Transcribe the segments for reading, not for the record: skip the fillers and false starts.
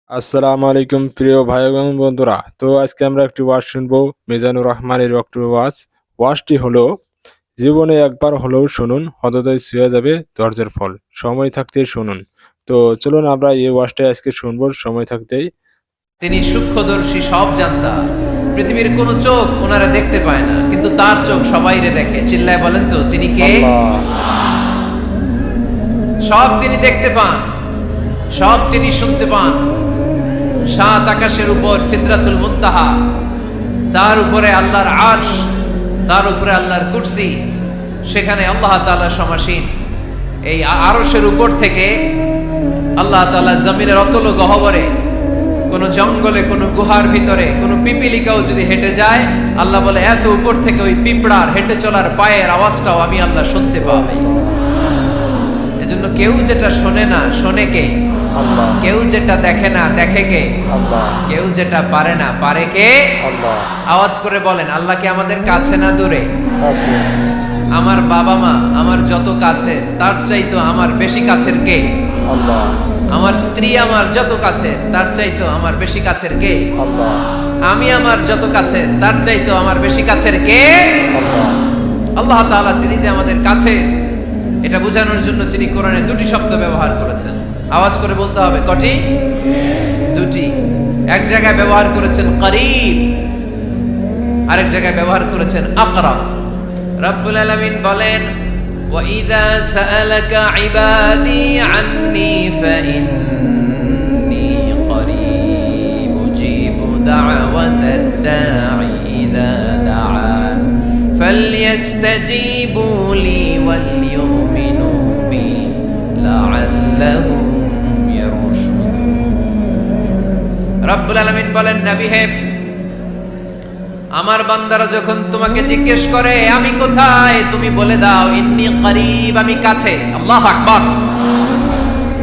আসসালামু আলাইকুম প্রিয় ভাই এবং বন্ধুরা। তো আজকে আমরা একটি ওয়াজ শুনবো মিজানুর রহমানের একটি ওয়াজ। ওয়াজটি হলো, জীবনে একবার হলেও শুনুন, হৃদয় ছুঁয়ে যাবে ধৈর্যের ফল। সময় থাকতে শুনুন। তো চলুন আমরা এই ওয়াজটা আজকে শুনবো সময় থাকতেই। তিনি সূক্ষ্মদর্শী, সব জানতা। পৃথিবীর কোন চোখ ওনারা দেখতে পায় না, কিন্তু তার চোখ সবাইরে দেখে। চিল্লায় বলেন তো তিনি কে? আল্লাহ। সব তিনি দেখতে পান, সব তিনি শুনতে পান। সাত আকাশের উপর সিদরাতুল মুনতাহা, তার উপরে আল্লাহর আরশ, তার উপরে আল্লাহর কুরসি, সেখানে আল্লাহ তাআলা সমাসীন। এই আরশের উপর থেকে আল্লাহ তাআলা জমিনের অতল গহ্বরে, কোন জঙ্গলে, কোন গুহার ভিতরে কোন পিপিলিকাও যদি হেঁটে যায়, আল্লাহ বলে এত উপর থেকে ওই পিঁপড়ার হেঁটে চলার পায়ের আওয়াজটাও আমি আল্লাহ শুনতে পাই। এজন্য কেউ যেটা শোনে না, শোনে কে? আল্লাহ। কেউ যেটা দেখে না, দেখে কে? আল্লাহ। কেউ যেটা পারে না, পারে কে? আল্লাহ। আওয়াজ করে বলেন, আল্লাহ কি আমাদের কাছে না দূরে? আছে। আমার বাবা মা আমার যত কাছে, তার চাইতো আমার বেশি কাছের কে? আল্লাহ। আমার স্ত্রী আমার যত কাছে, তার চাইতো আমার বেশি কাছের কে? আল্লাহ। আমি আমার যত কাছে, তার চাইতো আমার বেশি কাছের কে? আল্লাহ। আল্লাহ তাআলা তিনি যে আমাদের কাছে, এটা বোঝানোর জন্য তিনি কোরআনে দুটি শব্দ ব্যবহার করেছেন। আওয়াজ করে বলতে হবে, কটি? দুটি। এক জায়গায় ব্যবহার করেছেন করিব, আরেক জায়গায় ব্যবহার করেছেন আকরাব। রব্বুল আলামিন বলেন, وَإِذَا سَأَلَكَ عِبَادِي عَنِّي فَإِنِّي قَرِيبٌ أُجِيبُ دَعْوَةَ الدَّاعِ إِذَا دَعَانِ فَلْيَسْتَجِيبُوا لِي وَلْيُؤْمِنُوا بِي لَعَلَّهُمْ يَرْشُدُونَ। রব্বুল আলামিন বলেন, নবী হে, আমার বান্দারা যখন তোমাকে জিজ্ঞেস করে আমি কোথায়, তুমি বলে দাও ইন্নী করিব, আমি কাছে। আল্লাহু আকবার।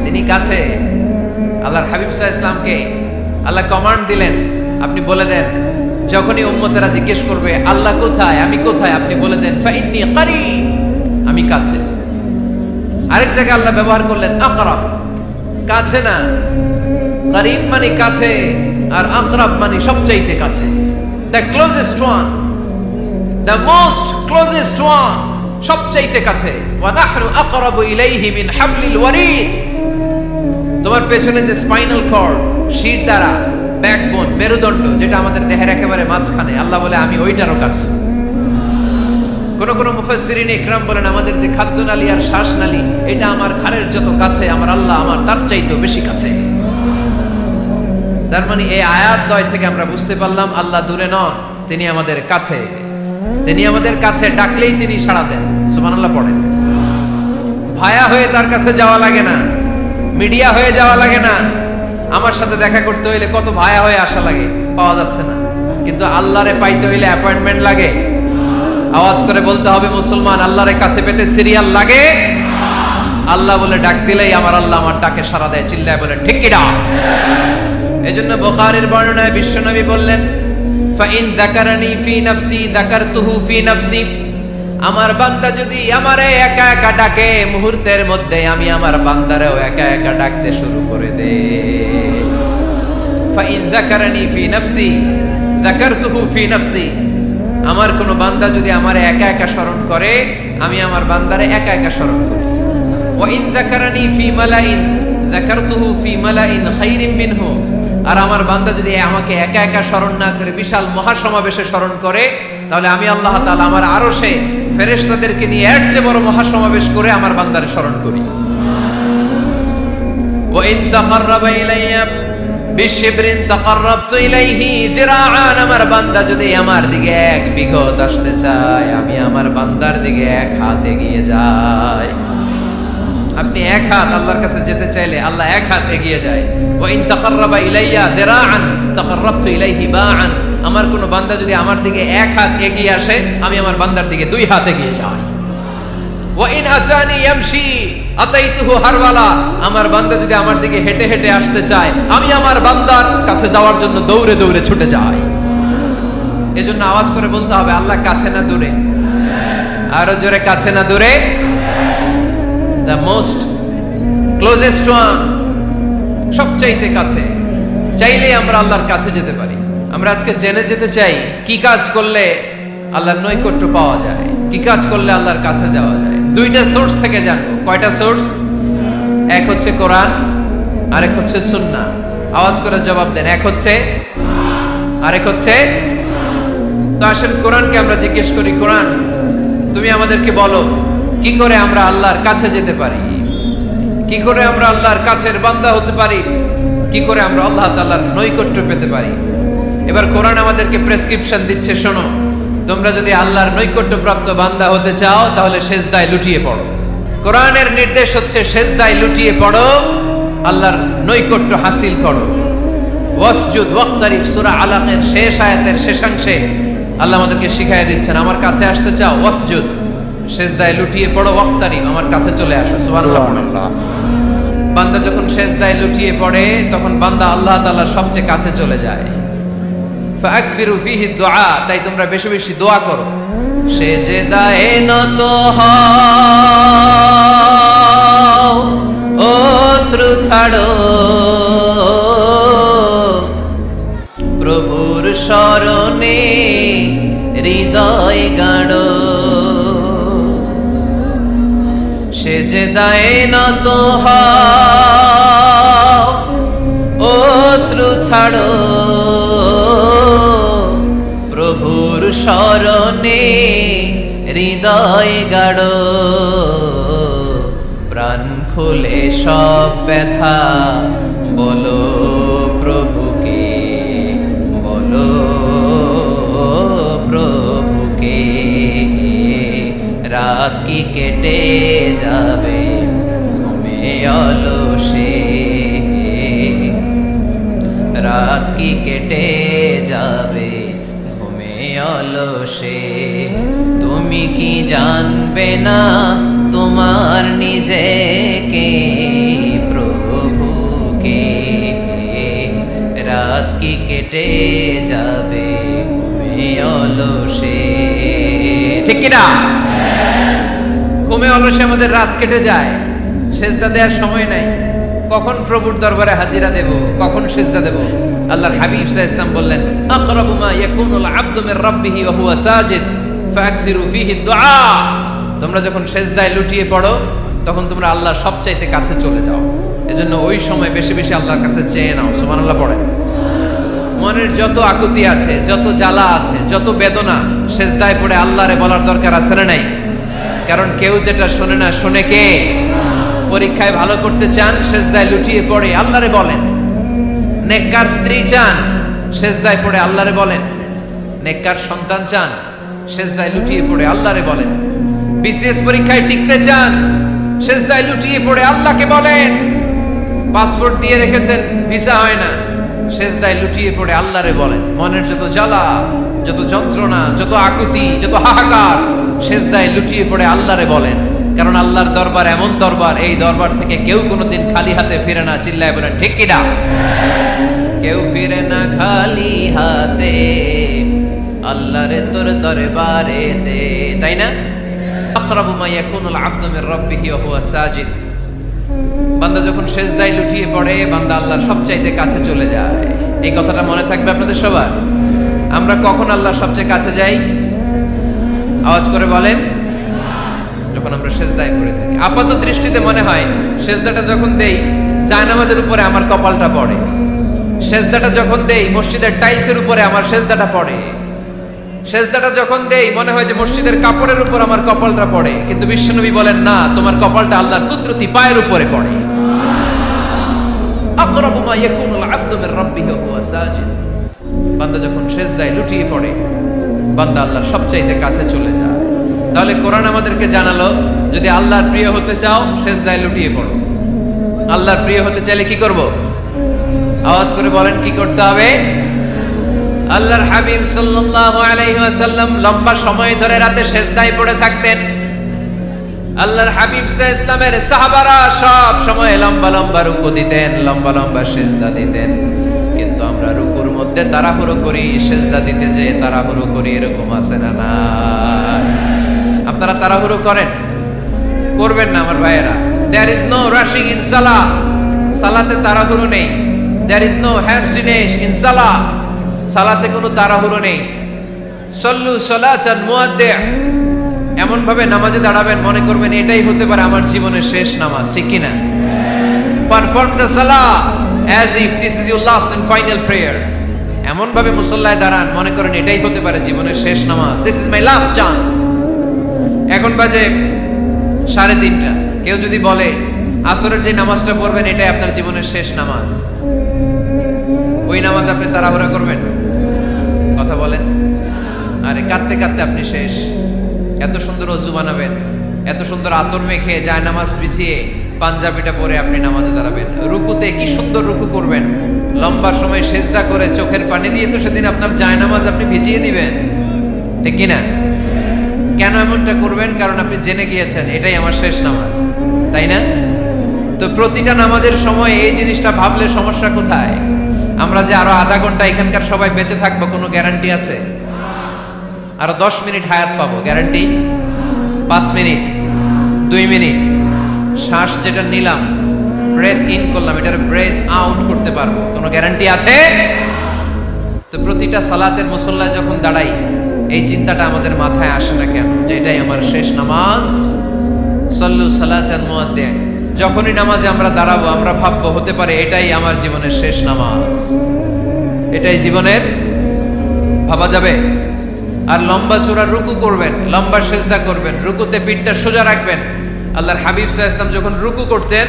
তিনি কাছে। আল্লাহর হাবিব সাল্লাল্লাহু আলাইহি ওয়াসাল্লামকে আল্লাহ কমান্ড দিলেন, আপনি বলে দেন, যখনই উম্মতেরা জিজ্ঞেস করবে আল্লাহ কোথায়, আমি কোথায়, আপনি বলে দেন ফাইন্নী করিব, আমি কাছে। আরেক জায়গায় আল্লাহ ব্যবহার করলেন আকরাব, কাছে না। করিব মানে কাছে, আর আকরাব মানে সবচাইতে কাছে। The closest one, the most closest one, সবচাইতে কাছে। ওয়া নাহনু আকরাবু ইলাইহি মিন হাবলিল ওয়ারিদ। তোমার পেছনে যে স্পাইনাল কর্ড, শির দ্বারা, ব্যাকবোন, মেরুদণ্ড, যেটা আমাদের দেহের একেবারে মাঝখানে, আল্লাহ বলে আমি ওইটারও কাছে। কোন কোন মুফাসসিরিন ইকরাম বলেন, আমাদের যে খাদ্যনালী আর শ্বাসনালী, এটা আমার ঘাড়ের যত কাছে, আমার আল্লাহ আমার তার চাইতেও বেশি কাছে। তার মানে এই আয়াত দ্বয় থেকে আমরা বুঝতে পারলাম আল্লাহ দূরে নন, তিনি আমাদের কাছে। তিনি আমাদের কাছে, ডাকলেই তিনি সাড়া দেন। সুবহানাল্লাহ পড়েন। ভায়া হয়ে তার কাছে যাওয়া লাগে না, মিডিয়া হয়ে যাওয়া লাগে না। আমার সাথে দেখা করতে হইলে কত ভায়া হয়ে আসা লাগে, পাওয়া যাচ্ছে না। কিন্তু আল্লাহরে পাইতে হইলে অ্যাপয়েন্টমেন্ট লাগে। আওয়াজ করে বলতে হবে মুসলমান, আল্লাহরে কাছে পেতে সিরিয়াল লাগে। আল্লাহ বলে ডাক দিলেই আমার আল্লাহ আমার ডাকে সাড়া দেয়। চিল্লায় বলে ঠিক কি না? এজন্য বুখারীর বর্ণনায় বিশ্বনবী বললেন, ফাইন যাকারানি ফি নাফসি যাকারতুহু ফি নাফসি। আমার বান্দা যদি আমারে একা একা ডাকে, মুহূর্তের মধ্যে আমি আমার বান্দারেও একা একা ডাকতে শুরু করে দেই। ফাইন যাকারানি ফি নাফসি যাকারতুহু ফি নাফসি। আমার কোন বান্দা যদি আমারে একা একা স্মরণ করে, আমি আমার বান্দারে একা একা স্মরণ করি। ওয়া ইন যাকারানি ফি মালাইন যাকারতুহু ফি মালাইন খায়রিন মিনহু। আর আমার বান্দা যদি আমাকে একা একা স্মরণ না করে বিশাল মহাসমাবেশে স্মরণ করে, তাহলে আমি আল্লাহ তাআলা আমার আরশে ফেরেশতাদেরকে নিয়ে এর চেয়ে বড় মহাসমাবেশ করে আমার বান্দারে স্মরণ করি। ওয়া ইন তাকাররাবা ইলাইয়া বিশিবরিন তাকাররাবতু ইলাইহি যিরাআন। আমার বান্দা যদি আমার দিকে এক বিঘত আসতে চায়, আমি আমার বান্দার দিকে এক হাত এগিয়ে যাই। আপনি এক হাত আল্লাহর কাছে যেতে চাইলে আল্লাহ এক হাত এগিয়ে যায়। ওয়া ইন তাকাররাবা ইলাইয়া যিরাআন তাকাররাবতু ইলাইহি বাআন। আমার কোন বান্দা যদি আমার দিকে এক হাত এগিয়ে আসে, আমি আমার বান্দার দিকে দুই হাত এগিয়ে যাই। ওয়া ইন আতানি ইয়ামশি আতাইতুহু হারওয়ালা। আমার বান্দা যদি আমার দিকে হেঁটে হেঁটে আসতে চায়, আমি আমার বান্দার কাছে যাওয়ার জন্য দৌড়ে দৌড়ে ছুটে যাই। এজন্য আওয়াজ করে বলতে হবে, আল্লাহ কাছে না দূরে? আরো জোরে, কাছে না দূরে? The most closest one, সবচাইতে কাছে। চাইলেই আমরা আল্লাহর কাছে যেতে পারি। আমরা আজকে জেনে যেতে চাই কি কাজ করলে আল্লাহর নৈকট্য পাওয়া যায়, কি কাজ করলে আল্লাহর কাছে যাওয়া যায়। দুইটা সোর্স থেকে জানবো। কয়টা সোর্স? এক হচ্ছে কোরআন, আরেক হচ্ছে সুন্নাহ। আওয়াজ করে জবাব দেন, এক হচ্ছে, আরেক হচ্ছে। তো আসেন কোরআনকে আমরা জিজ্ঞেস করি, কোরআন তুমি আমাদেরকে বলো কি করে আমরা আল্লাহর কাছে যেতে পারি, কি করে আমরা আল্লাহর কাছের বান্দা হতে পারি, কি করে আমরা আল্লাহ তাআলার নৈকট্য পেতে পারি। এবার কোরআন আমাদেরকে প্রেসক্রিপশন দিচ্ছে, শোনো, তোমরা যদি আল্লাহর নৈকট্য প্রাপ্ত বান্দা হতে চাও তাহলে সেজদায় লুটিয়ে পড়ো। কোরআনের নির্দেশ হচ্ছে সেজদায় লুটিয়ে পড়ো, আল্লাহর নৈকট্য হাসিল করো। ওয়াসজুদ ওয়াক্তারিব, সূরা আলাকের শেষ আয়াতের শেষাংশে আল্লাহ আমাদেরকে শিখাইয়া দিচ্ছেন, আমার কাছে আসতে চাও, ওয়াসজুদ, সেজদায় লুটিয়ে পড়ো, ওয়াক্তারিব, আমার কাছে চলে আসো। সুবহানাল্লাহ। বান্দা যখন সেজদায় লুটিয়ে পড়ে তখন বান্দা আল্লাহ তাআলার সবচেয়ে কাছে চলে যায়। ফাকসিরু ফিহি দুআ, তাই তোমরা বেশি বেশি দোয়া করো। সেজদায়ে নত হও, অশ্রু ছাড়ো, প্রভুর শরণে হৃদয় গাড়ো। সেজদায়ে নত হও, অশ্রু ছাড়ো, প্রভুর শরণে হৃদয় গাড়ো। প্রাণ খুলে সব ব্যথা বলো প্রভুকে, বলো প্রভুকে। রাত কি কেটে যাবে ঘুমে অলসে, রাত কি কেটে যাবে ঘুমে অলসে। তুমি কি জানবে না তোমার নিজেকে, প্রভুকে। রাত কি কেটে যাবে ঘুমে অলসে, ঠিক কিনা? ঘুমে অলসে আমাদের রাত কেটে যায়, সেজদা দেওয়ার সময় নাই। কখন প্রভুর দরবারে হাজিরা দেব, কখন সেজদা দেব? আল্লাহর হাবিব সাল্লাল্লাহু আলাইহি ওয়াসাল্লাম বললেন, আকরাবু মা ইয়াকুনুল আবদু মির রাব্বিহি ওয়া হুয়া সাজিদ ফাকসিরু ফিহি দুআ। তোমরা যখন সেজদায় লুটিয়ে পড়ো তখন তোমরা আল্লাহর সবচাইতে কাছে চলে যাও। এজন্য ওই সময় বেশি বেশি আল্লাহর কাছে চেয়ে নাও। সুবহানাল্লাহ পড়েন। মনের যত আকুতি আছে, যত জ্বালা আছে, যত বেদনা, সেজদায় পড়ে আল্লাহরে বলার দরকার আছে না নাই? কারণ কেউ যেটা শোনে না, শোনে কে? পরীক্ষায় ভালো করতে চান, সেজদায় লুটিয়ে পড়ে আল্লাহরে বলেন। নেককার স্ত্রী চান, সেজদায় পড়ে আল্লাহরে বলেন। নেককার সন্তান চান, সেজদায় লুটিয়ে পড়ে আল্লাহরে বলেন। বিসিএস পরীক্ষায় টিকতে চান, সেজদায় লুটিয়ে পড়ে আল্লাহকে বলেন। পাসপোর্ট দিয়ে রেখেছেন, ভিসা হয় না, সেজদায় লুটিয়ে পড়ে আল্লাহরে বলেন। মনের যত জ্বালা, যত যন্ত্রণা, যত আকুতি, যত হাহাকার, সেজদায় লুটিয়ে পড়ে আল্লাহরে বলেন। কারণ আল্লাহর দরবার এমন দরবার, এই দরবার থেকে কেউ কোনোদিন খালি হাতে ফিরে না। চিল্লায় বলেন ঠিক কিনা? কেউ ফিরে না খালি হাতে আল্লাহরে তোর দরবারে দে, তাই না? আকরাবু মা ইয়াকুনুল আবদু মির রাব্বিহি ওয়া হুয়া সাজিদ। বান্দা যখন সেজদায় লুটিয়ে পড়ে, বান্দা আল্লাহর সবচাইতে কাছে চলে যায়। এই কথাটা মনে থাকবে আপনাদের সবার। আমরা কখন আল্লাহর সবচেয়ে কাছে যাই? আওয়াজ করে বলেন। যখন আমরা সেজদায় পড়ে থাকি। আপাত দৃষ্টিতে মনে হয় সেজদাটা যখন দেই জায়নামাজের উপরে আমার কপালটা পড়ে, সেজদাটা যখন দেই মসজিদের টাইলসের উপরে আমার সেজদাটা পড়ে, সেজদাটা যখন দেই মনে হয় যে মসজিদের কাপড়ের উপর আমার কপালটা পড়ে। কিন্তু বিশ্বনবী বলেন না, তোমার কপালটা আল্লাহর কুদরতি পায়ের উপরে পড়ে। আকরাবু মা ইয়াকুনুল আবদু মির রাব্বিহি ওয়া হুয়া সাজিদ। বান্দা যখন সেজদায় লুটিয়ে পড়ে, বান্দা আল্লাহর সবচাইতে কাছে চলে যায়। তাহলে কোরআন আমাদেরকে জানালো, যদি আল্লাহর প্রিয় হতে চাও সেজদায় লুটিয়ে পড়ো। আল্লাহর প্রিয় হতে চাইলে কি করব? আওয়াজ করে বলেন কি করতে হবে? আল্লাহর হাবিব সাল্লাল্লাহু আলাইহি ওয়াসাল্লাম লম্বা সময় ধরে রাতে সেজদায় পড়ে থাকতেন। আল্লাহর হাবিব সাল্লাল্লাহু আলাইহি ওয়াসাল্লামের সাহাবারা সব সময় লম্বা লম্বা রুকু দিতেন, লম্বা লম্বা সেজদা দিতেন। কিন্তু আমরা রুকুর মধ্যে তাড়াহুড়ো করি, সেজদা দিতে যে তাড়াহুড়ো করি, এরকম আছে না? না, আপনারা তাড়াহুড়ো করেন? করবেন না আমার ভাইয়েরা। There is no rushing in সালাহ। সালাতে তাড়াহুড়ো নেই। There is no hastiness in salah. সালাতে কোনো তাড়াহুড়ো নেই। সল্লু সালাতান মুআদ্দি', এমন ভাবে নামাজে দাঁড়াবেন মনে করবেন এটাই হতে পারে আমার জীবনের শেষ নামাজ, ঠিক কি না? Perform the salah as if this is your last and final prayer. এমন ভাবে মুসল্লায় দাঁড়ান মনে করেন এটাই হতে পারে জীবনের শেষ নামাজ। This is my last chance. এখন বাজে 3:30। কেউ যদি বলে আসরের যে নামাজটা পড়বেন এটাই আপনার জীবনের শেষ নামাজ, ওই নামাজ আপনি তাড়াহুড়া করবেন? কথা বলেন। আরে কাঁদতে কাঁদতে আপনি শেষ। এত সুন্দর ওযু বানাবেন, এত সুন্দর আতর মেখে যায় নামাজ বিছিয়ে পাঞ্জাবিটা পরে আপনি নামাজে দাঁড়াবেন। রুকুতে কি সুন্দর রুকু করবেন, লম্বা সময় সেজদা করে চোখের পানি দিয়ে তো সেদিন আপনার যায় নামাজ আপনি ভিজিয়ে দিবেন, ঠিক কি না? কেন এমনটা করবেন? কারণ আপনি জেনে গিয়েছেন এটাই আমার শেষ নামাজ, তাই না? তো প্রতিটা নামাজের সময় এই জিনিসটা ভাবলে সমস্যা কোথায়? আমরা যে আরো আধা ঘন্টা এখানকার সবাই বেঁচে থাকবো কোনো গ্যারান্টি আছে? আরো 10 মিনিট হায়াত পাবো, গ্যারান্টি? 5 মিনিট, 2 মিনিট, শ্বাস যেটা নিলাম, ব্রেথ ইন করলাম, এটার ব্রেথ আউট করতে পারবো, কোনো গ্যারান্টি আছে? তো প্রতিটা সালাতের মুসল্লায় যখন দাঁড়াই এই চিন্তাটা আমাদের মাথায় আসে না কেন যে এটাই আমার শেষ নামাজ? সল্লু সালাতান মুআদ্দি'। যখনই নামাজে আমরা দাঁড়াবো আমরা ভাববো হতে পারে এটাই আমার জীবনের শেষ নামাজ, এটাই জীবনের, ভাবা যাবে? আর লম্বা চূড়া রুকু করবেন, লম্বা সেজদা করবেন, রুকুতে পিঠটা সোজা রাখবেন। আল্লাহর হাবিব সাল্লাল্লাহু আলাইহি ওয়াসাল্লাম যখন রুকু করতেন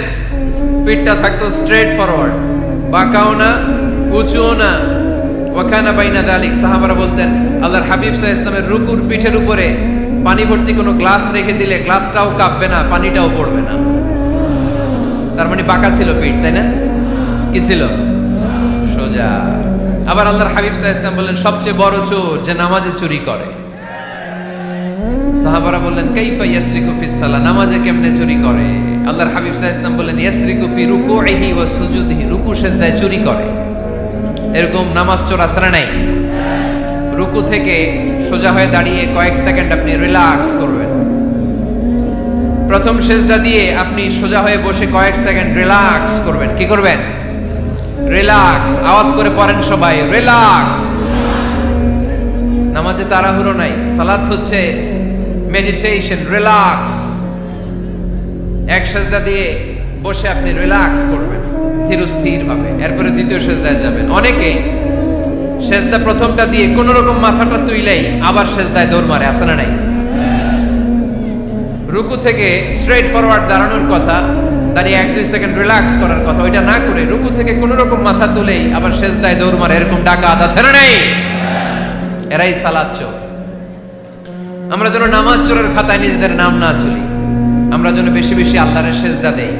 পিঠটা থাকতো স্ট্রেট ফরওয়ার্ড, বাঁকাও না উঁচুও না। ওয়াকানা বাইনা যালিক, সাহাবারা বলতেন আল্লাহর হাবিব সাল্লাল্লাহু আলাইহি ওয়াসাল্লামের রুকুর পিঠের উপরে পানি ভর্তি কোনো গ্লাস রেখে দিলে গ্লাসটাও কাঁপবে না, পানিটাও পড়বে না। তার মানে বাঁকা ছিল পিঠ, তাই না? কি ছিল? সোজা। আবার আল্লাহর হাবিব সাল্লাল্লাহু আলাইহি ওয়াসাল্লাম বললেন সবচেয়ে বড় চোর যে নামাজে চুরি করে। সাহাবারা বললেন কাইফা ইয়াসরিকু ফিস সালাহ, নামাজে কেমনে চুরি করে? আল্লাহর হাবিব সাল্লাল্লাহু আলাইহি ওয়াসাল্লাম বললেন ইয়াসরিকু ফি রুকুইহি ওয়া সুজুদিহি, রুকু সেজদায় চুরি করে। এরকম নামাজ চোর আছে না নাই? রুকু থেকে সোজা হয়ে দাঁড়িয়ে কয়েক সেকেন্ড আপনি রিল্যাক্স করবেন। প্রথম সেজদা দিয়ে আপনি সোজা হয়ে বসে কয়েক সেকেন্ড রিল্যাক্স করবেন। কি করবেন? রিল্যাক্স। আওয়াজ করে পড়েন সবাই, রিল্যাক্স। নামাজে তাড়াহুড়ো নাই, সালাত হচ্ছে মেডিটেশন, রিল্যাক্স। এক সেজদা দিয়ে বসে আপনি রিল্যাক্স করবেন ধীরস্থির ভাবে, এরপরে দ্বিতীয় সেজদায় যাবেন। অনেকে সেজদা প্রথমটা দিয়ে কোন রকম মাথাটা তুইলেই আবার সেজদায় দৌড় মারে, আছে না নাই? রুকু থেকে স্ট্রেট ফরওয়ার্ড দাঁড়ানোর কথা, দাঁড়িয়ে 1-2 সেকেন্ড রিল্যাক্স করার কথা, ওইটা না করে রুকু থেকে কোন রকম মাথা তুলেই আবার সেজদায় দৌড় মারে, এরকম ডাকাত আছে না নাই? এরাই সালাত চোর। আমরা যেন নামাজ চোরের খাতায় নিজেদের নাম না চলি, আমরা যেন বেশি বেশি আল্লাহর সেজদা দেই।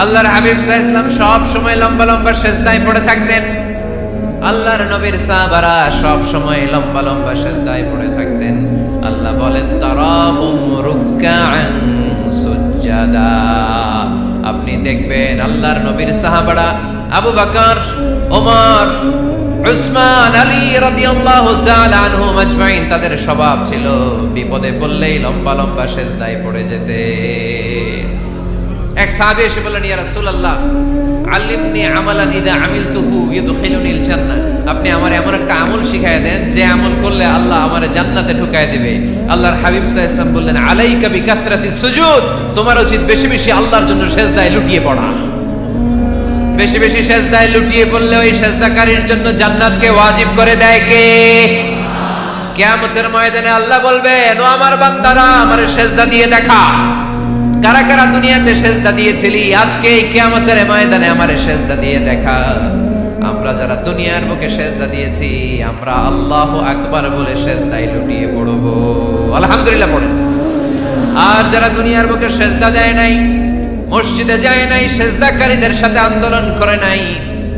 আল্লাহর হাবিব সাল্লাল্লাহু আলাইহি ওয়াসাল্লাম সব সময় লম্বা লম্বা সেজদায় পড়ে থাকতেন। আল্লাহর নবীর সাহাবারা সব সময় লম্বা লম্বা সেজদায় পড়ে থাকতেন। আল্লাহ বলেন তারাহুম রুকআন সুজদা, আপনি দেখবেন আল্লাহর নবীর সাহাবারা আবু বকর, ওমর, উসমান, আলী রাদিয়াল্লাহু তাআলা আনহুম আজমাইন, তাদের স্বভাব ছিল বিপদে পড়লেই লম্বা লম্বা সেজদায় পড়ে যেতে। এক সাহাবী এসে বললেন ইয়া রাসূলুল্লাহ আল্লিমনি আমালান ইযা আমিলতুহু ইউদখিলুনিল জান্নাহ, আপনি আমার এমন একটা আমল শিখায় দেন যে আমল করলে আল্লাহ আমারে জান্নাতে ঢুকায় দিবে। আল্লাহর হাবিব সাল্লাল্লাহু আলাইহি ওয়াসাল্লাম বললেন আলাইকা বিকাসরাতিস সুজুদ, তোমার উচিত বেশি বেশি আল্লাহর জন্য সেজদায় লুটিয়ে পড়া। বেশি বেশি সেজদায় লুটিয়ে পড়লে ওই সেজদাকারীর জন্য জান্নাতকে ওয়াজিব করে দেয় কে? কিয়ামতের ময়দানে আল্লাহ বলবেন ও আমার বান্দারা আমারে সেজদা দিয়ে দেখা, কারা কারা দুনিয়াতে সেজদা দিয়েছিলি, আজকে এই কিয়ামতের ময়দানে আমারে সেজদা দিয়ে দেখা। আমরা যারা দুনিয়ার বুকে সেজদা দিয়েছি আমরা আল্লাহু আকবার বলে সেজদায় লুটিয়ে পড়ব, আলহামদুলিল্লাহ পড়েন। আর যারা দুনিয়ার বুকে সেজদা দেয় নাই, মসজিদে যায় নাই, সেজদাকারীদের সাথে আন্দোলন করে নাই,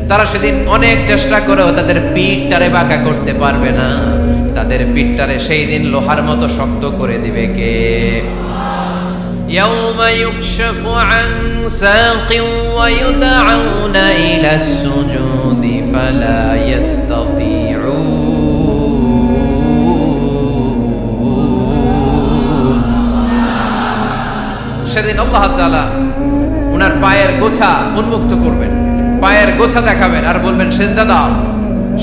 তারা সেদিন অনেক চেষ্টা করেও তাদের পিঠটারে বাঁকা করতে পারবে না। তাদের পিঠটারে সেই দিন লোহার মতো শক্ত করে দিবে কে? يوم يكشف عن ساق ويدعون إلى السجود فلا يستطيعون। সেদিন আল্লাহ তাআলা ওনার পায়ের গোছা উন্মুক্ত করবেন, পায়ের গোছা দেখাবেন আর বলবেন সেজদা দাও,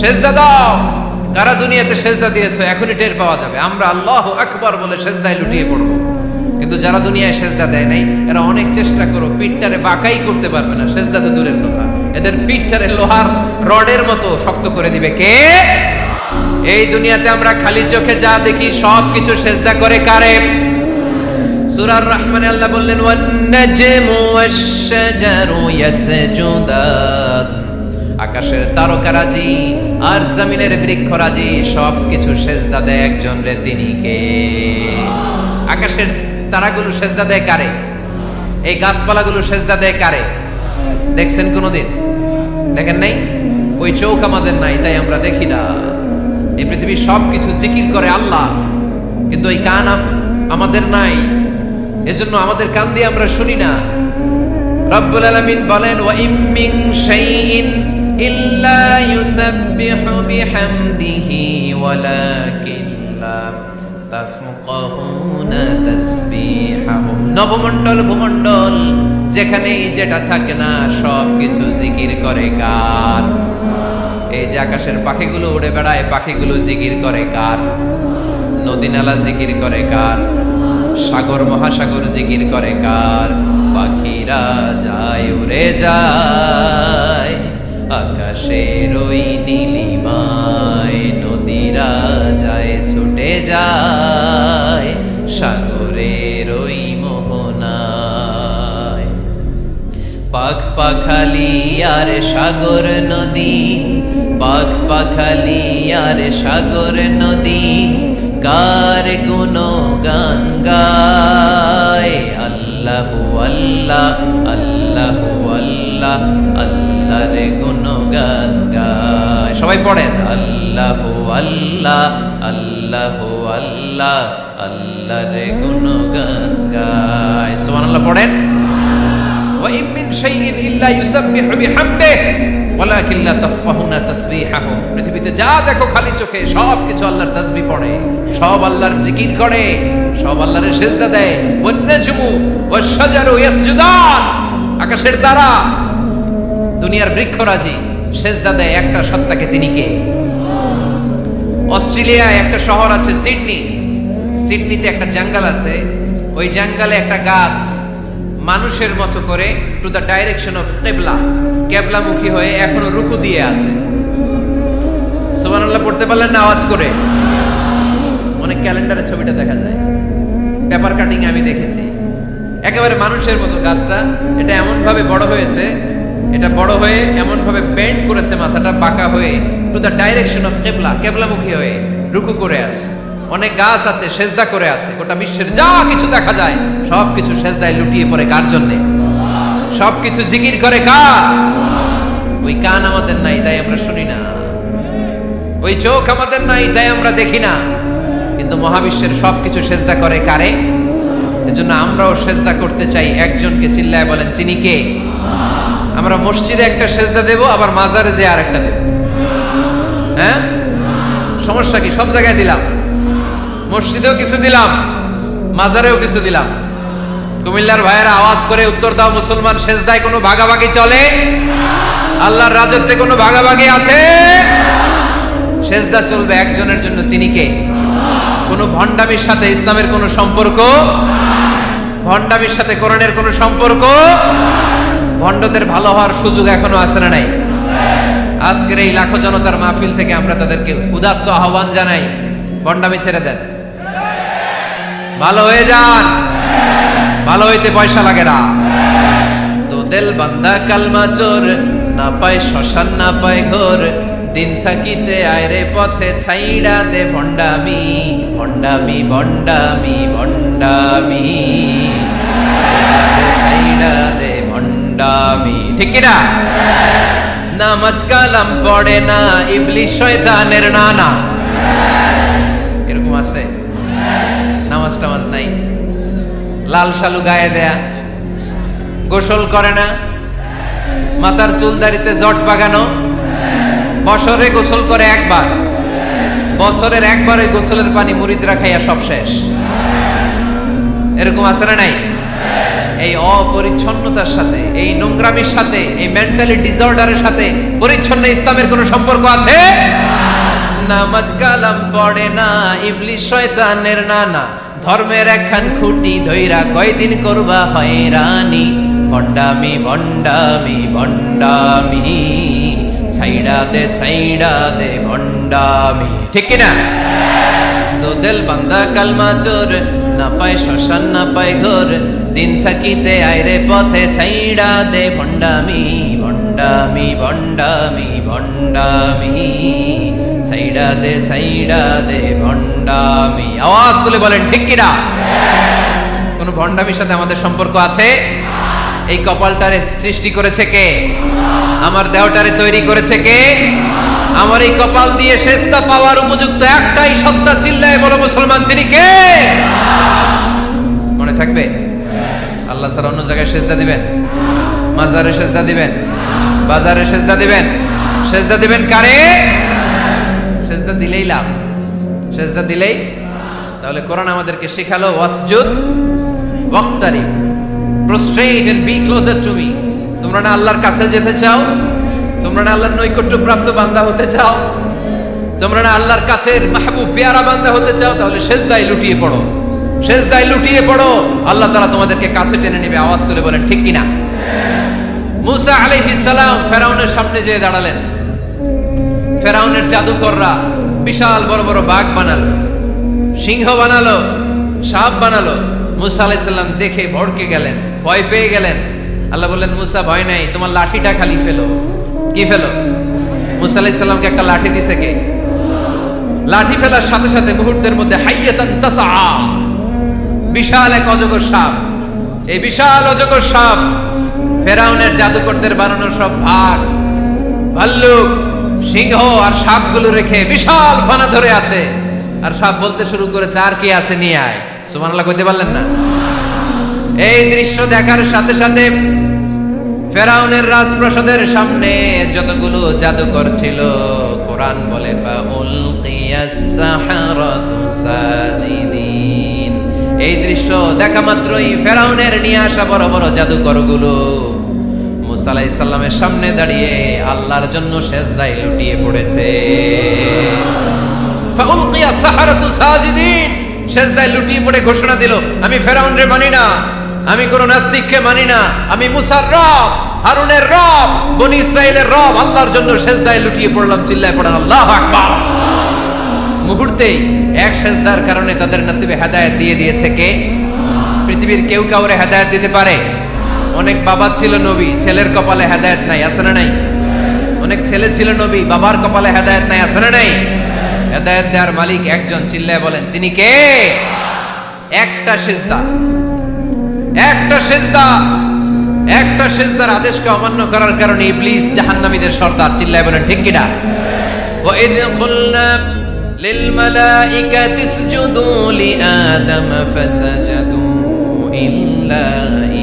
সেজদা দাও। কারা দুনিয়াতে সেজদা দিয়েছো এখনই টের পাওয়া যাবে। আমরা আল্লাহু আকবার বলে সেজদায় লুটিয়ে পড়বো। কিন্তু যারা দুনিয়ায় সেজদা দেয় নাই এরা অনেক চেষ্টা করো পিঠটারে বাঁকাই করতে পারবে না, সেজদা তো দূরের কথা, এদের পিঠটারে লোহার রডের মতো শক্ত করে দিবে কে? এই দুনিয়াতে আমরা খালি চোখে যা দেখি সব কিছু সেজদা করে কারে? সূরা রহমানে আল্লাহ বললেন ওয়ান নাজমু ওয়াশ-শাজারু ইয়াসজুদান, আকাশের তারকারাজি আর জমিনের বৃক্ষরাজি সব কিছু সেজদা দেয় একজন রে, তিনি কে? আকাশের তারাগুলো সেজদা দেয় কারে? এই গাছপালাগুলো সেজদা দেয় কারে? দেখছেন কোনোদিন? দেখেন নাই? ওই চোখ আমাদের নাই, তাই আমরা দেখি না। এই পৃথিবীর সব কিছু জিকির করে আল্লাহ, কিন্তু ওই কান আমাদের নাই, এজন্য আমাদের কান দিয়ে আমরা শুনি না। রব্বুল আলামিন বলেন ওয়া ইম মিন শাইইন ইল্লা ইউসাব্বিহু বিহামদিহি ওয়ালাকিন লা তাফকাহুনা তাসবিহাহুম। নবমণ্ডল ভূমণ্ডল যেখানেই যেটা থাকে না সব কিছু জিকির করে কার? এই যে আকাশের পাখিগুলো উড়ে বেড়ায়, পাখিগুলো জিকির করে কার? নদী নালা জিকির করে কার? সাগর মহাসাগর জিকির করে কার? পাখিরা যায় উড়ে যায় আকাশের ওই নীলিমায়, নদীরা যায় ছুটে যায় সাগরের ওই মোহনায়। পাখ পাখালি আর সাগর নদী, পাখ পাখালি আর সাগর নদী কার গুণগান গায়? আল্লাহু আল্লাহ আল্লাহু আল্লাহ আল্লাহর গুণগান গায়। সবাই পড়েন আল্লাহু আল্লাহ আল্লাহু আল্লাহ আল্লাহর গুণগান গায়। সুবহানাল্লাহ পড়েন। ওয়া ইম মিন শাইইন ইল্লা ইউসাব্বিহু বিহামদিহি ওয়ালাকিন লা তাফকাহুনা তাসবিহাহুম। পৃথিবীতে যা দেখো খালি চোখে সব কিছু আল্লাহর তাসবিহ পড়ে, সব আল্লাহর জিকির করে, সব আল্লাহর সেজদা দেয়। ওয়ান নাজমু ওয়াশ-শাজারু ইয়াসজুদান, আকাশের তারা দুনিয়ার বৃক্ষরাজি সেজদা দেয় একটা সত্তাকে, তিনি কে? অস্ট্রেলিয়ায় একটা শহর আছে সিডনি, সিডনিতে একটা জঙ্গল আছে, ওই জঙ্গলে একটা গাছ মানুষের মতো করে টু দ্য ডাইরেকশন অফ কিবলা, কিবলামুখী হয়ে এখনো রুকু দিয়ে আছে। সুবহানাল্লাহ পড়তে পারলেন না আওয়াজ করে? অনেক ক্যালেন্ডারে ছবিটা দেখা যায়, পেপার কাটিং আমি দেখেছি। একেবারে মানুষের মতো গাছটা, এটা এমন ভাবে বড় হয়েছে, এটা বড় হয়ে এমন ভাবে বেন্ড করেছে, মাথাটা বাঁকা হয়ে টু দ্য ডাইরেকশন অফ কিবলা, কিবলামুখী হয়ে রুকু করে আছে। অনেক গাছ আছে সেজদা করে আছে। গোটা বিশ্বের যা কিছু দেখা যায় সব কিছু সেজদায় লুটিয়ে পড়ে কার জন্যে? সব কিছু জিকির করে কার? ওই কান আমাদের নাই, তাই আমরা শুনি না। ওই চোখ আমাদের নাই, তাই আমরা দেখি না। কিন্তু মহাবিশ্বের সব কিছু সেজদা করে কারে? এজন্য আমরাও সেজদা করতে চাই একজনকে। চিল্লায় বলেন তিনি কে? আমরা মসজিদে একটা সেজদা দেব, আবার মাজারে যে আর একটা দেব। হ্যাঁ, সমস্যা কি? সব জায়গায় দিলাম, মসজিদেও কিছু দিলাম, মাজারেও কিছু দিলাম। কুমিল্লার ভাইয়েরা আওয়াজ করে উত্তর দাও, মুসলমান সেজদায় কোনো ভাগাভাগি চলে? আল্লাহর রাজত্বে কোনো ভাগাভাগি আছে? সেজদা চলবে একজনের জন্য, তিনি কে? কোনো ভণ্ডামির সাথে ইসলামের কোনো সম্পর্ক, ভণ্ডামির সাথে কোরআনের কোনো সম্পর্ক। ভণ্ডদের ভালো হওয়ার সুযোগ এখনো আছে না নাই? আজকের এই লাখো জনতার মাহফিল থেকে আমরা তাদেরকে উদাত্ত আহ্বান জানাই, ভণ্ডামি ছেড়ে দেন, ভালো হয়ে যান। ভালো হইতে পয়সা লাগে না। তো দিল বান্দা কালমা চোর, না পায় শ্মশান না পায় ঘোর, দিন থাকিতে আয়রে পথে ছাইড়া দে ভণ্ডামি, ভণ্ডামি ভণ্ডামি ভণ্ডামি, ছাইড়া দে ভণ্ডামি। ঠিক কিনা? নামাজ কালাম পড়ে না, ইবলিশ শয়তানের নানা। এরকম আছে? নামাজ টামাজ নাই, লাল শালু গায়ে দেয়া, গোসল করে না, মাথার চুল দাড়িতে জট বাগানো, বছরে গোসল করে একবার, বছরের একবার ওই গোসলের পানি মুরিদরা খাইয়া সব শেষ। এরকম আছে না নাই? এই অপরিচ্ছন্নতার সাথে, এই নোংরামির সাথে, এই মেন্টালি ডিসঅর্ডারের সাথে পরিচ্ছন্ন ইসলামের কোনো সম্পর্ক আছে? নামাজ কালাম পড়ে না, ইবলিস শয়তানের নানা, ধর্মের একখান খুঁটি ধইরা কয়দিন করবা হয়রানি, ভণ্ডামি ভণ্ডামি ভণ্ডামি, ছাইড়া দে ভণ্ডামি, ঠিক কিনা? তো দেল বান্দা কালমা চোর, না পায় শ্মশান না পায় ঘোর, দিন থাকিতে আইরে পথে ছাইড়া দে ভণ্ডামি ভণ্ডামি ভণ্ডামি ভণ্ডামি, ছাইড়া দে ভণ্ডামি। আওয়াজ তুলে বলেন ঠিক কিনা? কোন ভণ্ডামির সাথে আমাদের সম্পর্ক আছে? এই কপালটারে সৃষ্টি করেছে কে? আমার দেহটারে তৈরি করেছে কে? আমার এই কপাল দিয়ে সেজদা পাওয়ার উপযুক্ত একটাই সত্তা, চিল্লায় বলো মুসলমান, তিনি কে? মনে থাকবে? আল্লাহ ছাড়া অন্য জায়গায় সেজদা দিবেন? মাজারে সেজদা দিবেন? বাজারে সেজদা দিবেন? সেজদা দিবেন কারে? সেজদা দিলেই লাভ, সেজদা দিলেই। তাহলে কোরআন আমাদেরকে শেখালো ওয়াসজুদ ওয়াক্তারিব, prostrate and be closer to me। তোমরা না আল্লাহর কাছে যেতে চাও? তোমরা না আল্লাহর নৈকট্য প্রাপ্ত বান্দা হতে চাও? তোমরা না আল্লাহর কাছের মাহবুব পেয়ারা বান্দা হতে চাও? তাহলে সেজদায় লুটিয়ে পড়ো, সেজদায় লুটিয়ে পড়ো, আল্লাহ তাআলা তোমাদেরকে কাছে টেনে নেবে। আওয়াজ তুলে বলেন ঠিক কিনা? মুসা আলাইহিস সালাম ফেরাউনের সামনে যেয়ে দাঁড়ালেন। ফেরাউনের জাদুকররা বিশাল বড় বড় বাঘ বানালো, সিংহ বানালো, সাপ বানালো। মুসা আলাইহিস সালাম দেখে ভড়কে গেলেন, ভয় পেয়ে গেলেন। আল্লাহ বললেন, মুসা ভয় নাই, তোমার লাঠিটা খালি ফেলো। কি ফেলো? মুসা আলাইহিস সালামকে একটা লাঠি দিছে কে? লাঠি ফেলার সাথে সাথে মুহূর্তের মধ্যে হাইয়াতান তাসআ, বিশাল এক অজগর সাপ। এই বিশাল অজগর সাপ ফেরাউনের জাদুকরদের বানানো সব ভাগ, ভাল্লুক, সিংহ আর সাপগুলো রেখে বিশাল ফানা ধরে আছে। আর সাপ বলতে শুরু করেছে, আর কি আছে নিয়ে আয়। সুবহানাল্লাহ কইতে পারলেন না? এই দৃশ্য দেখার সাথে সাথে ফেরাউনের রাজপ্রাসাদের সামনে যতগুলো জাদুকর ছিল, কোরআন বলে ফাউলকিয়াস সাহারাতু সাজিদিন। এই দৃশ্য দেখা মাত্রই ফেরাউনের নিয়ে আসা বড় বড় জাদুকরগুলো মুসা আলাইহিস সালামের সামনে দাঁড়িয়ে আল্লাহর জন্য সেজদায় লুটিয়ে পড়েছে। ফাউলকিয়াস সাহারাতু সাজিদিন, সেজদায় লুটিয়ে পড়ে ঘোষণা দিল, আমি ফেরাউনরে মানি না, আমি কোন নাস্তিককে মানি না, আমি মুসার রব, হারুনের রব, বনি ইসরাইলের রব, আল্লাহর জন্য সেজদায় লুটিয়ে পড়লাম। চিল্লায় পড়েন আল্লাহু আকবার। মুহূর্তেই এক সেজদার কারণে তাদের নসিবে হেদায়েত দিয়ে দিয়েছে কে? পৃথিবীর কেউ কাউরে হেদায়েত দিতে পারে? অনেক বাবা ছিল নবী, ছেলের কপালে হেদায়েত নাই, আছে না নাই? অনেক ছেলে ছিল নবী, বাবার কপালে হেদায়েত নাই, আছে না নাই? হেদায়েত দেওয়ার মালিক একজন, চিল্লায় বলেন তিনি কে? একটা সিজদা, একটা সিজদা, একটা সিজদার আদেশকে অমান্য করার কারণে ইবলিস জাহান্নামীদের সর্দার। চিল্লায় বলেন ঠিক কিনা? ওয়া ইয কুলনা লিল মালাইকাতি ইসজুদু লিআদম ফাসাজাদু ইল্লা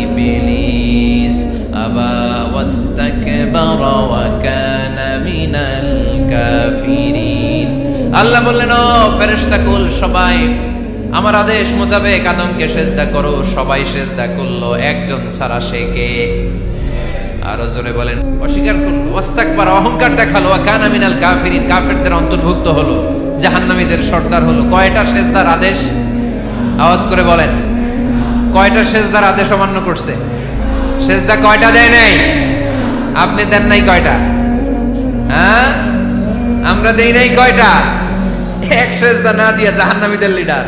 ইবলিস আবা ওয়াস্তাকবারা ওয়া কানা মিনাল কাফিরিন। আল্লাহ বললেন, ও ফেরেশতাকুল সবাই আমার আদেশ মোতাবেক আদমকে সেজদা করো। সবাই সেজদা করলো, একজন ছাড়া, সে কে? আরো জোরে বলেন। অস্বীকার করলো, ওয়াস্তাকবার, অহংকার দেখালো, ওয়া কানা মিনাল কাফিরিন, কাফেরদের অন্তর্ভুক্ত হলো, জাহান্নামীদের সর্দার হলো। কয়টা সেজদার আদেশ? আওয়াজ করে বলেন, কয়টা সেজদার আদেশ অমান্য করছে? সেজদা কয়টা দেয় নাই? আপনি দেন নাই কয়টা? হ্যাঁ, আমরা দেই নাই কয়টা? এক সেজদা না দিয়া জাহান্নামীদের লিডার।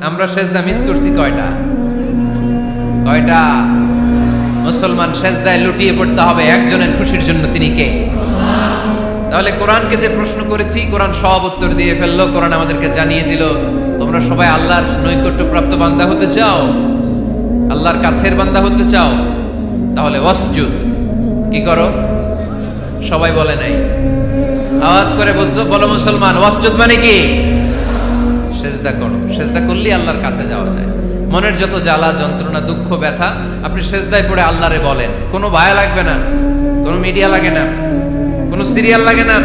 আমরা সেজদা মিস করছি কয়টা? কয়টা? মুসলমান সেজদায় লুটিয়ে পড়তে হবে একজনের খুশির জন্য, তিনি কে? তাহলে কোরআনকে যে প্রশ্ন করেছি, কোরআন সব উত্তর দিয়ে ফেললো। কোরআন আমাদেরকে জানিয়ে দিল, তোমরা সবাই আল্লাহর নৈকট্যপ্রাপ্ত বান্দা হতে চাও, আল্লাহর কাছের বান্দা হতে চাও, তাহলে ওয়াসজুদ, কি করো? সবাই বলে নাই, আওয়াজ করে বলো মুসলমান, ওয়াসজুদ মানে কি? সেজদা করো। সেজদা করলেই আল্লাহর কাছে যাওয়া যায়। মনের যত জ্বালা যন্ত্রণা দুঃখ ব্যথা আপনি সেজদায় পড়ে আল্লাহরে বলেন। কোনো ভায়া লাগবে না, কোনো মিডিয়া লাগে না, কোনো সিরিয়াল লাগে না,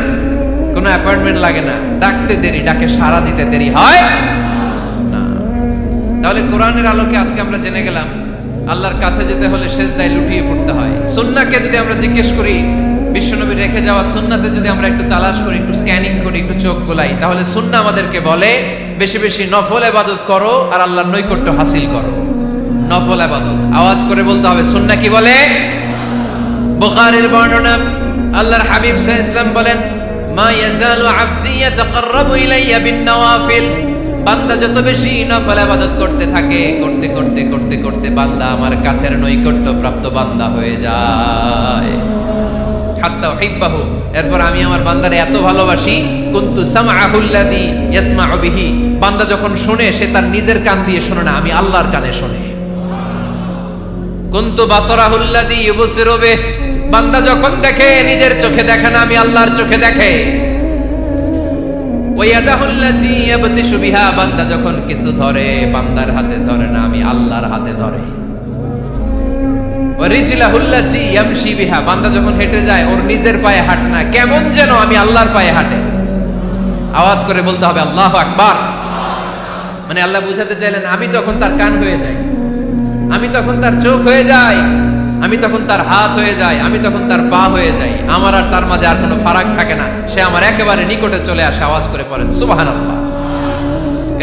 কোনো অ্যাপয়েন্টমেন্ট লাগে না। ডাকতে দেরি, ডাকে সাড়া দিতে দেরি হয় না। তাহলে কোরআনের আলোকে আজকে আমরা জেনে গেলাম আল্লাহর কাছে যেতে হলে সেজদায় লুটিয়ে পড়তে হয়। সুন্নাহকে যদি আমরা জিজ্ঞেস করি, বিশ্বনবী রেখে যাওয়া সুন্নাতে যদি আমরা একটু তালাশ করি, একটু স্ক্যানিং করি, একটু চোখ গোলাই, তাহলে সুন্নাহ আমাদেরকে বলে বেশি বেশি নফল ইবাদত করো আর আল্লাহর নৈকট্য হাসিল করো। নফল ইবাদত আওয়াজ করে বলতে হবে। সুন্নাহ কি বলে? বুখারীর বর্ণনা, আল্লাহর হাবিব সাল্লাল্লাহু আলাইহি ওয়াসাল্লাম বলেন, মা ইয়াজালু আবদি ইয়াতাকাররাবু ইলাইয়া বিন নওয়াফিল, বান্দা যত বেশি নফল ইবাদত করতে থাকে, করতে করতে করতে করতে বান্দা আমার কাছের নৈকট্য প্রাপ্ত বান্দা হয়ে যায়। হাত্তা উহিব্বাহু, এরপর আমি আমার বান্দারে এত ভালোবাসি, কুনতু সামআহুল্লাযী ইয়াসমাউ বিহি, বান্দা যখন শুনে সে তার নিজের কান দিয়ে শোনে না, আমি আল্লাহর কানে শোনে। কুনতু বাসারাহুল্লাযী ইউবসিরু বিহি, বান্দা যখন দেখে নিজের চোখে দেখে না, আমি আল্লাহর চোখে দেখে। ওয়ায়াদাহুল্লাযী ইয়াবতিশু বিহা, বান্দা যখন কিছু ধরে বান্দার হাতে ধরে না, আমি আল্লাহর হাতে ধরে। ওয়ারিজলাহুল্লাযী ইয়ামশি বিহা, বান্দা যখন হেঁটে যায় ওর নিজের পায়ে হাঁটে না, কেমন যেন আমি আল্লাহর পায়ে হাঁটে। আওয়াজ করে বলতে হবে আল্লাহু আকবার। মানে আল্লাহ বুঝাতে চাইলেন আমি তখন তার কান হয়ে যাই, আমি তখন তার চোখ হয়ে যাই, আমি তখন তার হাত হয়ে যাই, আমি তখন তার পা হয়ে যাই। আমার আর তার মাঝে আর কোনো ফারাক থাকে না, সে আমার একেবারে নিকটে চলে আসে। আওয়াজ করে পড়েন সুবহানাল্লাহ।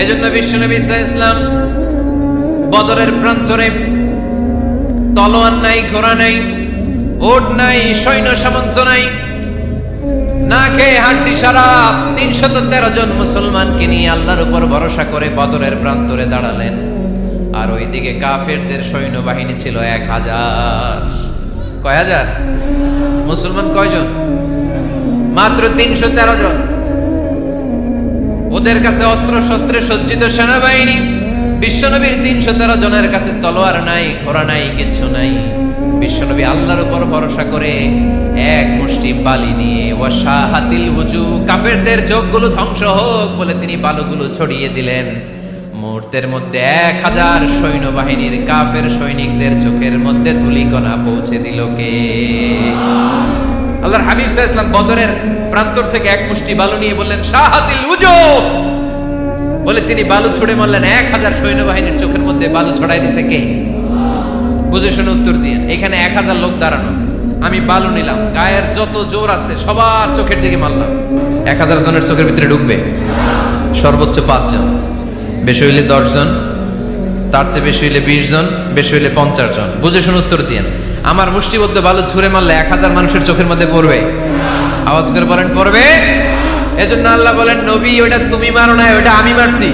এজন্য বিশ্বনবী সাল্লাল্লাহু আলাইহি ওয়াসাল্লাম বদরের প্রান্তরে তলোয়ার নাই, ঘোড়া নাই, ওট নাই, সৈন্য সামন্ত নাই, না খেয়ে হাড্ডি সারা ৩১৩ জন মুসলমানকে নিয়ে আল্লাহর উপর ভরসা করে বদরের প্রান্তরে দাঁড়ালেন। আর ওইদিকে কাফেরদের সৈন্যবাহিনী ছিল ১০০০। কয় হাজার? মুসলমান কয়জন? মাত্র ৩১৩ জন। ওদের কাছে অস্ত্র শস্ত্রে সজ্জিত সেনাবাহিনী। বিশ্বনবীর ৩১৩ জনের কাছে তলোয়ার নাই, ঘোড়া নাই, কিচ্ছু নাই। বিশ্বনবী আল্লাহর উপর ভরসা করে এক মুষ্টি বালি নিয়ে ওয়াশাহাতিল ওযু, কাফেরদের চোখগুলো ধ্বংস হোক বলে তিনি বালুগুলো ছড়িয়ে দিলেন। মুহূর্তের মধ্যে ১০০০ সৈন্যবাহিনীর কাফের সৈনিকদের চোখের মধ্যে ধূলিকণা পৌঁছে দিল কে? আল্লাহর হাবিব সাল্লাল্লাহু আলাইহি ওয়াসাল্লাম বদরের প্রান্তর থেকে এক মুষ্টি বালু নিয়ে বললেন শাহাতিল ওযু, বলে তিনি বালু ছুড়ে মারলেন। ১০০০ সৈন্যবাহিনীর চোখের মধ্যে বালু ছড়াই দিছে কে? বুঝে শুনে উত্তর দিয়ে। এখানে ১০০০ লোক দাঁড়ানো, আমি বালু নিলাম, গায়ের যত জোর আছে সবার চোখের দিকে মারলাম। ১০০০ জনের চোখের ভিতরে ঢুকবে? সর্বোচ্চ ৫ জন, বেশি হইলে ১০ জন, তার চেয়ে বেশি হইলে ২০ জন, বেশি হইলে ৫০ জন। বুঝে শুনে উত্তর দিয়ে। আমার মুষ্টিবদ্ধ বালু ছুঁড়ে মারলে ১০০০ মানুষের চোখের মধ্যে পড়বে? আওয়াজ করে বলেন পড়বে। এজন্য আল্লাহ বলেন নবী ওটা তুমি মারো নাই, ওটা আমি মারছি।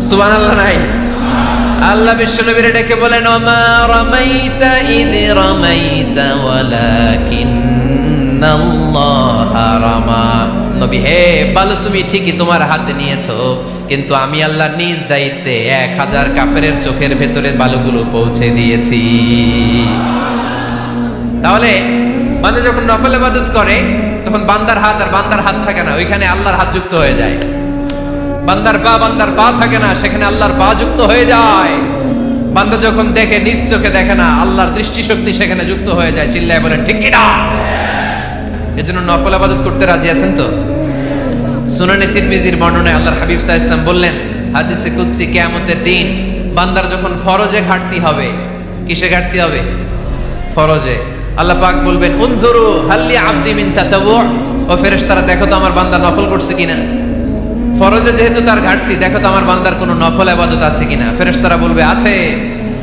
সুবহানাল্লাহ নাই? আল্লাহ বিশ্বনবীর ডেকে বলেন ওমা রামাইতা ইয রামাইতা ওয়ালাকিন্নাল্লাহা রামা। নবী হে, বালু তুমি ঠিকই তোমার হাতে নিয়েছো, কিন্তু আমি আল্লাহ নিজ দায়িত্বে ১০০০ কাফেরের চোখের ভেতরে বালুগুলো পৌঁছে দিয়েছি। তাহলে বান্দা যখন নফল ইবাদত করে তখন বান্দার হাত আর বান্দার হাত থাকে না, ওইখানে আল্লাহর হাত যুক্ত হয়ে যায়। বান্দার পা থাকে না, সেখানে আল্লাহর পা যুক্ত হয়ে যায়। বান্দা যখন দেখে নিজ চোখে দেখে না, আল্লাহর দৃষ্টিশক্তি সেখানে যুক্ত হয়ে যায়। চিল্লায় বলেন ঠিক কি না? এজন্য নফল ইবাদত করতে রাজি আছেন তো? সুনানে তিরমিজির বর্ণনায় আল্লাহর হাবিব সাল্লাল্লাহু আলাইহি ওয়াসাল্লাম বললেন, হাদিসে কুদসি, কিয়ামতের দিন বান্দার যখন ফরজে ঘাটতি হবে, কিসে ঘাটতি হবে? ফরজে। আল্লাহ পাক বলবেন উনজুরু হাল্লি আবদি মিন তাতাবু, ও ফেরেশতারা দেখো তো আমার বান্দা নফল করছে কিনা। ফরজে যেহেতু তার ঘাটতি, দেখো তো আমার বান্দার কোনো নফল ইবাদত আছে কিনা। ফেরেশতারা বলবে আছে।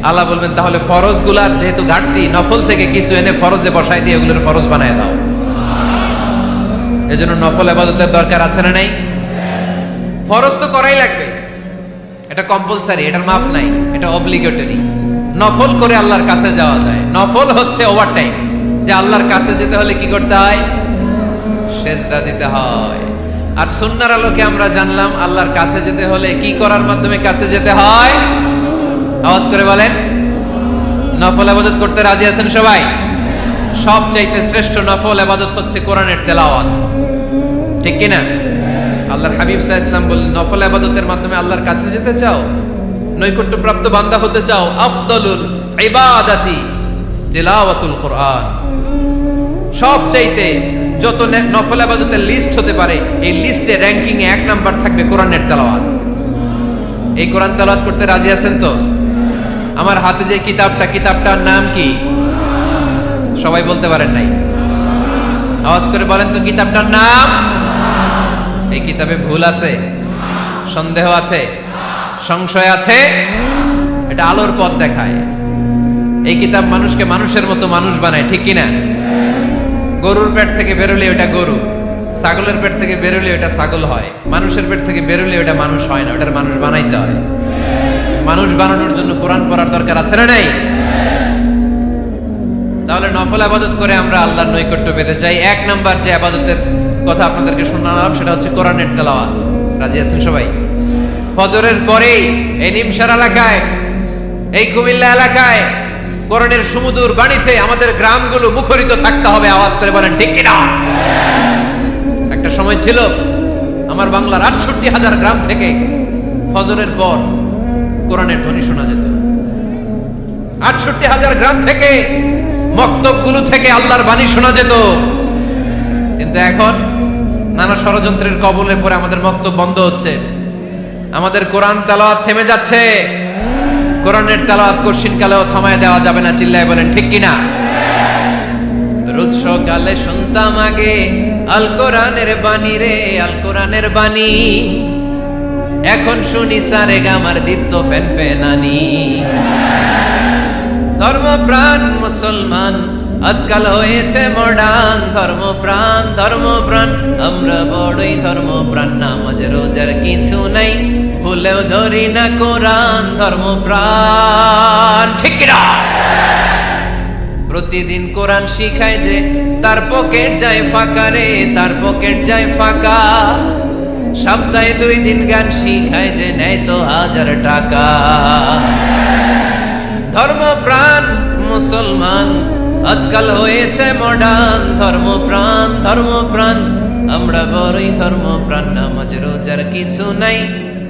আল্লাহ বলবেন তাহলে ফরজগুলার যেহেতু ঘাটতি, নফল থেকে কিছু এনে ফরজে বসাই দিয়ে এগুলোর ফরজ বানায় দাও। এজন্য নফল ইবাদতের দরকার আছে না নাই? ফরজ তো করাই লাগবে, এটা কম্পালসারি, এটার মাফ নাই, এটা অব্লিগেটরি। নফল করে আল্লাহর কাছে যাওয়া যায়। নফল হচ্ছে ওভারটাইম, যে আল্লাহর কাছে যেতে হলে কি করতে হয়? সেজদা দিতে হয়। আর সুন্নাহর আলোকে আমরা জানলাম আল্লাহর কাছে যেতে হলে কি করার মাধ্যমে কাছে যেতে হয়? আওয়াজ করে বলেন নফল ইবাদত করতে রাজি আছেন সবাই? সবচাইতে শ্রেষ্ঠ নফল ইবাদত হচ্ছে কোরআনের তেলাওয়াত, ঠিক কি না? আল্লাহর হাবিব সাল্লাল্লাহু আলাইহি ওয়াসাল্লাম বললেন নফল ইবাদতের মাধ্যমে আল্লাহর কাছে যেতে চাও, নৈকট্যপ্রাপ্ত বান্দা হতে চাও, আফদালুল ইবাদাতি তিলাওয়াতুল কোরআন। সবচাইতে যত নফল ইবাদতের লিস্ট হতে পারে, এই লিস্টে র‍্যাঙ্কিং এ ১ নাম্বার থাকবে কোরআনের তেলাওয়াত। এই কোরআন তেলাওয়াত করতে রাজি আছেন তো? আমার হাতে যে কিতাবটার নাম কি? সবাই বলতে পারেন নাই? আওয়াজ করে বলেন তো, কিতাবটার নাম? এই কিতাবে ভুল আছে, সন্দেহ আছে, সংশয় আছে? এটা আলোর পথ দেখায়। এই কিতাব মানুষকে মানুষের মতো মানুষ বানায়, ঠিক কিনা? গরুর পেট থেকে বেরোলে ওটা গরু, ছাগলের পেট থেকে বেরোলে ওটা ছাগল হয়, মানুষের পেট থেকে বেরোলে ওটা মানুষ হয় না, ওটার মানুষ বানাইতে হয়। মানুষ বানানোর জন্য কোরআন পড়ার দরকার আছে না নাই? তাহলে নফল আবাদত করে আমরা আল্লাহর নৈকট্য পেতে চাই। এক নাম্বার যে আবাদতের কথা আপনাদেরকে শোনালাম সেটা হচ্ছে কোরআনের তেলাওয়াত। রাজি আছেন সবাই? ফজরের পরেই এই নিমসার এলাকায়, এই কুমিল্লা এলাকায় কোরআনের সুমধুর বাণীতে আমাদের গ্রামগুলো মুখরিত থাকতে হবে। আওয়াজ করে বলেন ঠিক কিনা? একটা সময় ছিল আমার বাংলার ৬৮,০০০ গ্রাম থেকে ফজরের পর কোরআনের ধ্বনি শোনা যেত। ৬৮,০০০ গ্রাম থেকে, মক্তবগুলো থেকে আল্লাহর বাণী শোনা যেত। কিন্তু এখন নানা ষড়যন্ত্রের কবলে পড়ে আমাদের মক্তব বন্ধ হচ্ছে, আমাদের কোরআন তেলাওয়াত থেমে যাচ্ছে। কোরআনের তেলাওয়াত কশিন কালেও থামায় দেওয়া যাবে না। চিল্লায় বলেন ঠিক কিনা? রোজ সকালে শুনতাম আগে আল কোরআনের বাণী রে, আল কোরআনের বাণী। এখন শুনি সারে গামার দীপ্ত ফেন ফেনানি। ধর্মপ্রাণ মুসলমান আজকাল হয়েছে মডার্ন। ধর্মপ্রাণ আমরা বড়ই ধর্মপ্রাণ। নামাজ রোজার কিছু নাই, ভুলেও ধরি না কোরআন। ধর্মপ্রাণ ঠিক না? প্রতিদিন কোরআন শিখায় যে তার পকেট যায় ফাঁকা রে, তার পকেট যায় ফাঁকা। সপ্তাহে 2 দিন গান শিখায় যে নেয় তো 1000 টাকা। ধর্মপ্রাণ মুসলমান আজকাল হয়েছে মডার্ন। ধর্মপ্রাণ আমরা বড়ই ধর্মপ্রাণ। নামাজ রোজার কিছু নাই,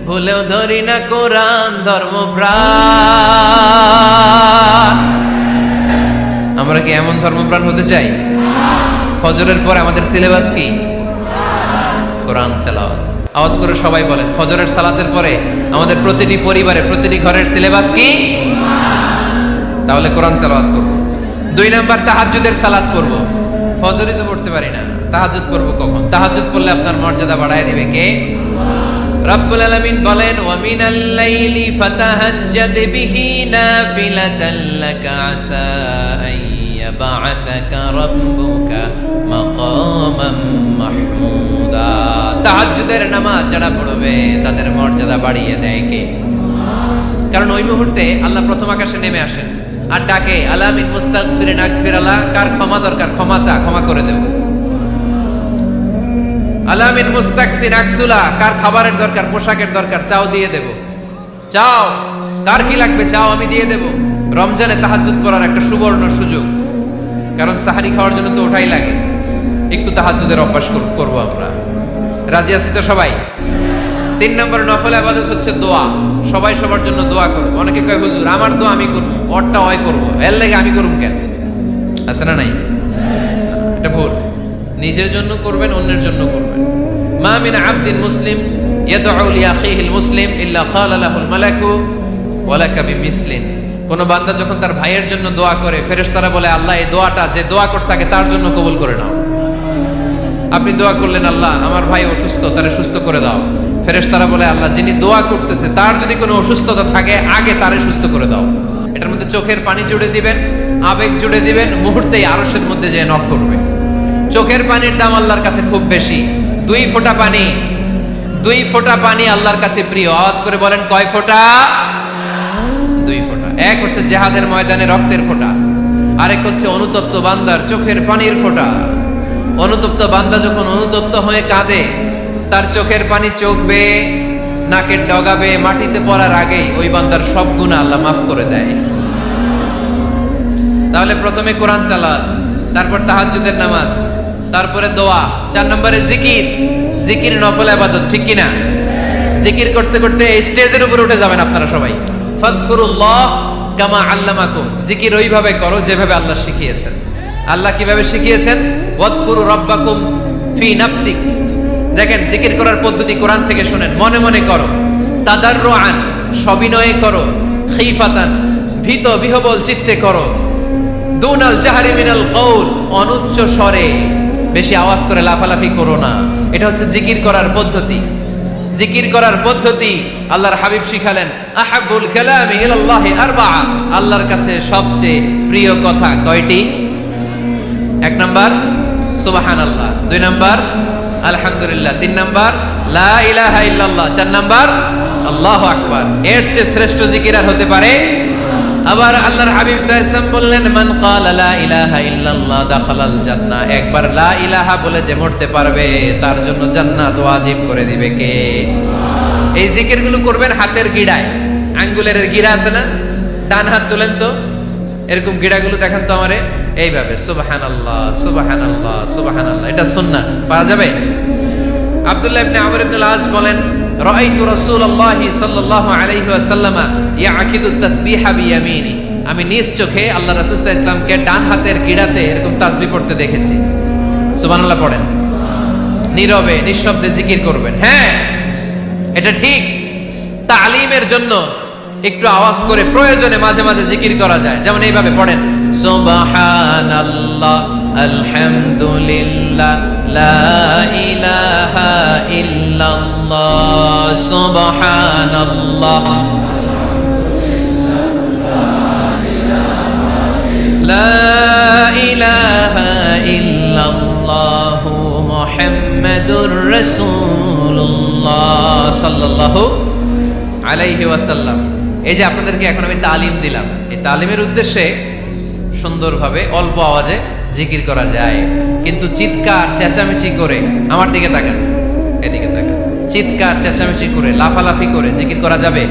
ভুলেও ধরি না কোরআন। ধর্মপ্রাণ। আমরা কি এমন ধর্মপ্রাণ হতে চাই? ফজরের পর আমাদের সিলেবাস কি? কোরআন তেলাওয়াত। আওয়াজ করে সবাই বলেন, ফজরের সালাতের পরে আমাদের প্রতিটি পরিবারে, প্রতিটি ঘরের সিলেবাস কি? তাহলে কোরআন তেলাওয়াত করব। 2 নাম্বার, তাহাজ্জুদের সালাত পড়ব। ফজরই তো পড়তে পারি না, তাহাজ্জুদ পড়ব কখন? তাহাজ্জুদ পড়লে আপনার মর্যাদা বাড়ায় দিবে কে? রব্বুল আলামিন বলেন, ওয়া মিনাল লাইলি ফাতাহাজ্জাদ বিহি নাফিলাতাল লাকা আসা আইয়াবা'আসাকা রাব্বুকা মাকামান মাহমুদা। তাহাজ্জুদের নামাজ যারা পড়বে তাদের মর্যাদা বাড়িয়ে দেয় কে? কারণ ওই মুহূর্তে আল্লাহ প্রথম আকাশে নেমে আসেন আর ডাকে, আলা মিন মুস্তাগফিরিন আগফিরাল্লাহ। কার ক্ষমা দরকার? ক্ষমা চা, ক্ষমা করে দেব। আলা মিন মুস্তাকসিন আকসুলা। কার খাবারের দরকার? পোশাকের দরকার? চাও, দিয়ে দেব। চাও, কার কি লাগবে? চাও, আমি দিয়ে দেব। রমজানে তাহাজ্জুদ পড়ার একটা সুবর্ণ সুযোগ, কারণ সাহারি খাওয়ার জন্য তো ওঠাই লাগে। একটু তাহাজ্জুদের অভ্যাস করব আমরা। রাজি আছি তো সবাই? 3 নম্বর নফল ইবাদত হচ্ছে দোয়া। সবাই সবার জন্য দোয়া করব। অনেকে কয়, হুজুর আমার দোয়া আমি করব, ওরটা ওই করব, এর লাগে আমি করব কেন? আছে না নাই? এটা ভুল। নিজের জন্য করবেন, অন্যের জন্য করবেন। মা মিন আবদিন মুসলিম ইয়াদউ লিআখিহিল মুসলিম ইল্লা ক্বালা লাহুল মালাকু ওয়া লাকা বিমিসলিন। কোন বান্দা যখন তার ভাইয়ের জন্য দোয়া করে, ফেরেশতারা বলে, আল্লাহ এই দোয়াটা যে দোয়া করছে আগে তার জন্য কবুল করে নাও। আপনি দোয়া করলেন, আল্লাহ আমার ভাই অসুস্থ, তারে সুস্থ করে দাও। ফেরেশতারা বলে, আল্লাহ যিনি দোয়া করতেছে তার যদি কোনো অসুস্থতা থাকে আগে তারে সুস্থ করে দাও। এটার মধ্যে চোখের পানি জুড়ে দিবেন, আবেগ জুড়ে দিবেন, মুহূর্তেই আরশের মধ্যে যে নক করবে। চোখের পানির দাম আল্লাহর কাছে খুব বেশি। 2 ফোঁটা পানি আল্লাহর কাছে প্রিয়। আওয়াজ করে বলেন, কয় ফোঁটা? 2 ফোঁটা। এক হচ্ছে জিহাদের ময়দানে রক্তের ফোঁটা, আরেক হচ্ছে অনুতপ্ত বান্দার চোখের পানির ফোঁটা। অনুতপ্ত বান্দা যখন অনুতপ্ত হয়ে কাঁদে, তার চোখের পানি চোখ বেয়ে নাকের ডগাবে মাটিতে পড়ার আগেই ওই বান্দার সব গুনাহ আল্লাহ মাফ করে দেয়। তাহলে প্রথমে কোরআন তেলাওয়াত, তারপর তাহাজ্জুদের নামাজ, তারপরে দোয়া। 4 নম্বরে জিকির। জিকির নফল ইবাদত, ঠিক কি না? জিকির করতে করতে স্টেজের উপরে উঠে যাবেন আপনারা সবাই। ফাযকুরুল্লাহ কামা আল্লামাকুম। জিকির ওইভাবে করো যেভাবে আল্লাহ শিখিয়েছেন। আল্লাহ কিভাবে শিখিয়েছেন? ওয়াযকুরু রাব্বাকুম ফি নাফসিক। দেখেন, জিকির করার পদ্ধতি কোরআন থেকে শুনেন। মনে মনে করো, তাদাররুআন সবিনয়ে করো, খিফাতান ভীত বিহবল চিত্তে করো। দুনাল জাহারি মিনাল কওল, অনুচ্চ স্বরে বেশি আওয়াজ করে লাফালাফি করো না। এটা হচ্ছে জিকির করার পদ্ধতি। জিকির করার পদ্ধতি আল্লাহর হাবিব শিখালেন, আহাব্বুল কালামি ইলাল্লাহি আরবাআ, আল্লাহর কাছে সবচেয়ে প্রিয় কথা কয়টি? 1 নাম্বার সুবহানাল্লাহ, 2 নাম্বার আলহামদুলিল্লাহ, 3 নাম্বার লা ইলাহা ইল্লাল্লাহ, 4 নাম্বার আল্লাহু আকবার। এর চেয়ে শ্রেষ্ঠ জিকির আর হতে পারে? আবার আল্লাহর হাবিব সাল্লাল্লাহু আলাইহি ওয়াসাল্লাম বললেন, মান ক্বালা লা ইলাহা ইল্লাল্লাহ দাখালাল জান্নাহ, একবার লা ইলাহা বলে যে মরতে পারবে তার জন্য জান্নাত ওয়াজিব করে দিবে কে? এই জিকিরগুলো করবেন হাতের গিড়ায়, আঙ্গুলের গিড়া আছে না, ডান হাত তোলেন তো, এরকম গিড়াগুলো দেখেন তো আমারে, এইভাবে সুবহানাল্লাহ সুবহানাল্লাহ সুবহানাল্লাহ, এটা সুন্নাহ, পাওয়া যাবে? আব্দুল্লাহ ইবনে আমর ইবনে আল-আস বলেন, রাআইতু রাসূলুল্লাহি সাল্লাল্লাহু আলাইহি ওয়াসাল্লাম ইয়াকিদু তাসবিহা বিয়ামিনি, আমি নিজ চোখে আল্লাহ রাসূল সাল্লাল্লাহু আলাইহি ওয়াসাল্লামকে ডান হাতের গিড়াতে এরকম তাসবিহ পড়তে দেখেছি। সুবহানাল্লাহ পড়েন, নীরবে নিঃশব্দে জিকির করবেন। হ্যাঁ, এটা ঠিক। তালিমের জন্য একটু আওয়াজ করে প্রয়োজনে মাঝে মাঝে জিকির করা যায়, যেমন এইভাবে পড়েন, সুবহানাল্লাহ আলহামদুলিল্লাহ লা ইলাহা ইল্লাল্লাহ সুবহানাল্লাহ লা ইলাহা ইল্লাল্লাহ মুহাম্মাদুর রাসূলুল্লাহ সাল্লাল্লাহু আলাইহি ওয়াসাল্লাম। এই যে আপনাদেরকে এখন আমি তালিম দিলাম, এই তালিমের উদ্দেশ্যে সুন্দরভাবে অল্প আওয়াজে জিকির করা যায়, কিন্তু চিৎকার চেঁচামেচি করে, আমার দিকে তাকান, এদিকে তাকান, চিৎকার চেঁচামেচি করে লাফালাফি করে জিকির করা যাবে?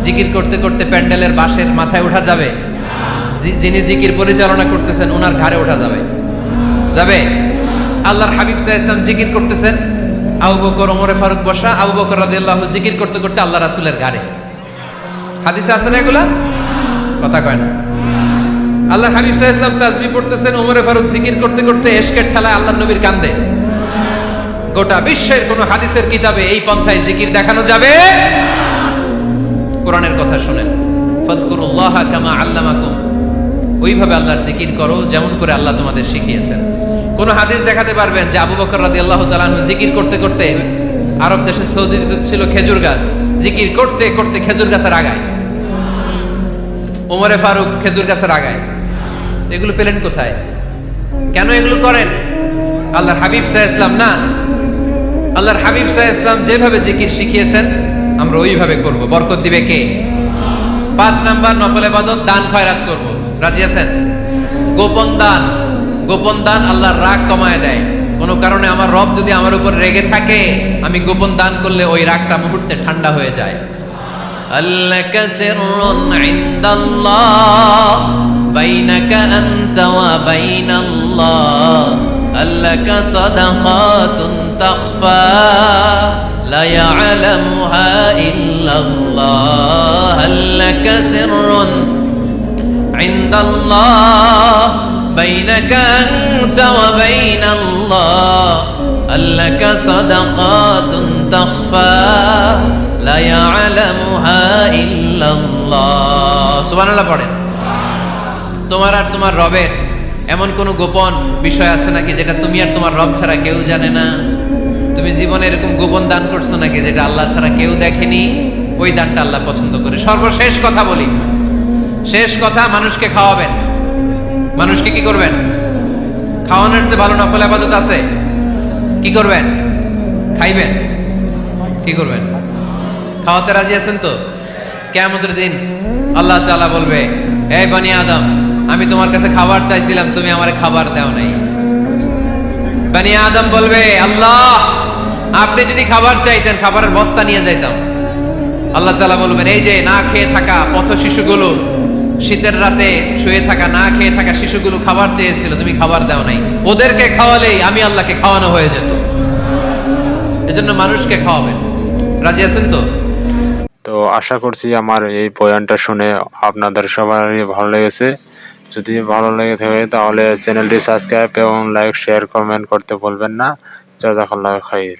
জিকির করতে করতে প্যান্ডেলের বাঁশের মাথায় ওঠা যাবে? যিনি জিকির পরিচালনা করতেছেন ওনার ঘাড়ে ওঠা যাবে? যাবে? আল্লাহর হাবিব সাল্লাল্লাহু আলাইহি ওয়াসাল্লাম জিকির করতেছেন, আবু বকর ওমরে ফারুক বসা, আবু বকর রাদিয়াল্লাহু জিকির করতে করতে আল্লাহ রাসূলের ঘাড়ে। হাদিসে আছে না এগুলা? কথা কয় না। আল্লাহর হাবিব সাল্লাল্লাহু আলাইহি ওয়াসাল্লাম তাসবিহ পড়তেছেন, ওমরে ফারুক জিকির করতে করতে এশকের ঠেলায় আল্লাহর নবীর কান্দে। গোটা বিশ্বের কোন হাদিসের কিতাবে এই পন্থায় জিকির দেখানো যাবে? কোরআনের কথা শুনেন, ফাযকুরুল্লাহা কামা আল্লামাকুম, ওইভাবে আল্লাহর জিকির করো যেমন করে আল্লাহ তোমাদের শিখিয়েছেন। কোন হাদিস দেখাতে পারবেন যে আবু বকর রাদিয়াল্লাহু তাআলা আনহু জিকির করতে করতে, আরব দেশে সৌদিতে ছিল খেজুর গাছ, জিকির করতে করতে খেজুর গাছের আগায়, ওমরে ফারুক খেজুর গাছের আগায়, এগুলো পেলেন কোথায়? কেন এগুলো করেন? আল্লাহর হাবিব সাল্লাল্লাহু আলাইহি ওয়াসাল্লাম না, আল্লাহর হাবিব সাল্লাল্লাহু আলাইহি ওয়াসাল্লাম যেভাবে জিকির শিখিয়েছেন আমরা ওইভাবে করব। বরকত দিবে কে? 5 নাম্বার নফল ইবাদত, দান খয়রাত করব। রাজি আছেন? গোপন দান, গোপন দান আল্লাহর রাগ কমায় দেয়। কোন কারণে আমার রব যদি আমার উপর রেগে থাকে, আমি গোপন দান করলে ওই রাগটা মুহূর্তে ঠান্ডা হয়ে যায়। আল্লাকা সিররুন ইনদাল্লাহ বাইনাকা আনতা ওয়া বাইনাল্লাহ, আল্লাকা সাদাকাতুন তাখফা লা ইয়ালামুহা ইল্লাল্লাহ, আল্লাকা সিররুন ইনদাল্লাহ বাইনাকা আনতা ওয়া বাইনাল্লাহ, আল্লাকা সাদাকাতুন তাখফা লা ইয়ালামুহা ইল্লাল্লাহ। সুবহানাল্লাহ পড়েন। তোমার আর তোমার রবের এমন কোন গোপন বিষয় আছে নাকি যেটা তুমি আর তোমার রব ছাড়া কেউ জানে না? তুমি জীবনে এরকম গোপন দান করছো নাকি যেটা আল্লাহ ছাড়া কেউ দেখেনি? ওই দানটা আল্লাহ পছন্দ করে। সর্বশেষ কথা বলি, শেষ কথা, মানুষকে খাওয়াবেন। মানুষকে কি করবেন? খাওয়ানোর চেয়ে ভালো নফল ইবাদত আছে? কি করবেন? খাইবেন। কি করবেন? খাওয়াতে রাজি আছেন তো? কিয়ামতের দিন আল্লাহ তাআলা বলবে, এই বনি আদম, আমি তোমার কাছে খাবার চাইছিলাম, তুমি আমারে খাবার দাও নাই। বনি আদম বলবে, আল্লাহ আপনি যদি খাবার চাইতেন খাবারের বস্তা নিয়ে যাইতাম। আল্লাহ তাআলা বলবেন, এই যে না খেয়ে থাকা পথ শিশুগুলো, শীতের রাতে শুয়ে থাকা না খেয়ে থাকা শিশুগুলো খাবার চেয়েছিল, তুমি খাবার দাও নাই, ওদেরকে খাওয়ালেই আমি আল্লাহকে খাওয়ানো হয়ে যেত। এজন্য মানুষকে খাওয়াবেন। রাজি আছেন তো? তো আশা করছি আমার এই বয়ানটা শুনে আপনাদের সবারই ভালো লেগেছে। যদি ভালো লেগে থাকে তাহলে চ্যানেলটি সাবস্ক্রাইব এবং লাইক, শেয়ার, কমেন্ট করতে ভুলবেন না। জাযাকাল্লাহু খাইর।